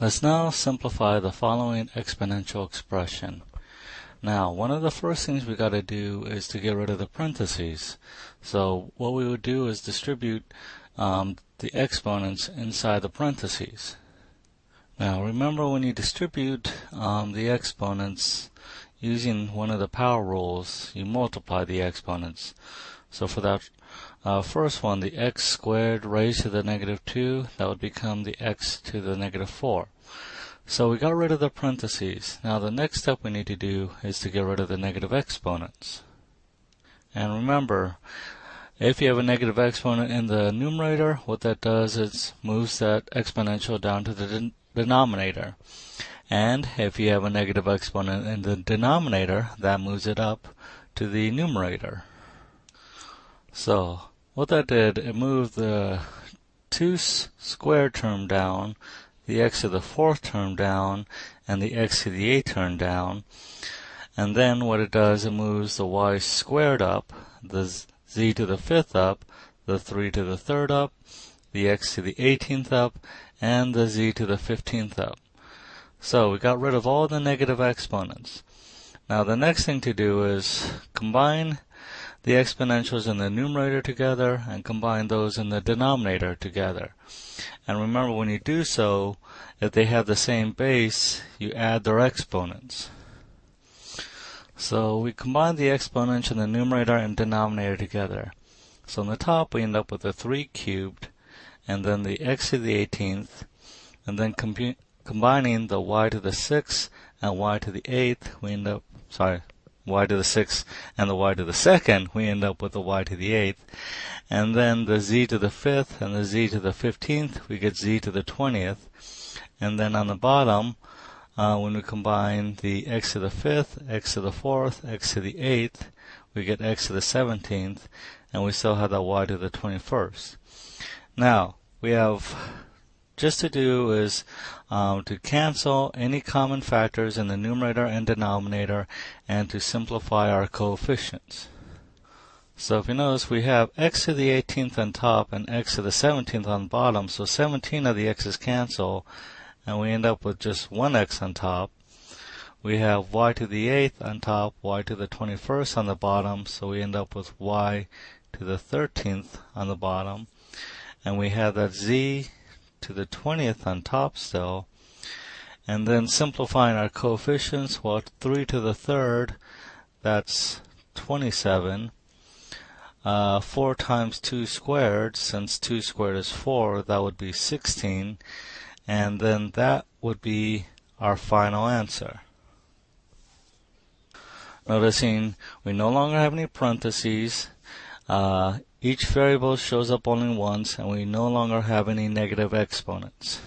Let's now simplify the following exponential expression. Now, one of the first things we got to do is to get rid of the parentheses. So what we would do is distribute the exponents inside the parentheses. Now, remember when you distribute the exponents using one of the power rules, you multiply the exponents. So for that first one, the x squared raised to the negative 2, that would become the x to the negative 4. So we got rid of the parentheses. Now the next step we need to do is to get rid of the negative exponents. And remember, if you have a negative exponent in the numerator, what that does is moves that exponential down to the denominator. And if you have a negative exponent in the denominator, that moves it up to the numerator. So what that did, it moved the 2 squared term down, the x to the 4th term down, and the x to the 8th term down. And then what it does, it moves the y squared up, the z to the 5th up, the 3 to the 3rd up, the x to the 18th up, and the z to the 15th up. So we got rid of all the negative exponents. Now the next thing to do is combine the exponentials in the numerator together and combine those in the denominator together. And remember, when you do so, if they have the same base, you add their exponents. So we combine the exponents in the numerator and denominator together. So on the top we end up with a 3 cubed, and then the x to the 18th, and then combining the y to the 6th and y to the 8th, we end up, y to the 6th and the y to the 2nd, we end up with the y to the 8th. And then the z to the 5th and the z to the 15th, we get z to the 20th. And then on the bottom, when we combine the x to the 5th, x to the 4th, x to the 8th, we get x to the 17th, and we still have that y to the 21st. Now, we have just to do is to cancel any common factors in the numerator and denominator and to simplify our coefficients. So if you notice, we have x to the 18th on top and x to the 17th on bottom, so 17 of the x's cancel, and we end up with just one x on top. We have y to the 8th on top, y to the 21st on the bottom, so we end up with y to the 13th on the bottom. And we have that z to the 20th on top still. And then simplifying our coefficients, well, 3 to the 3rd, that's 27. 4 times 2 squared, since 2 squared is 4, that would be 16. And then that would be our final answer. Noticing we no longer have any parentheses. Each variable shows up only once, and we no longer have any negative exponents.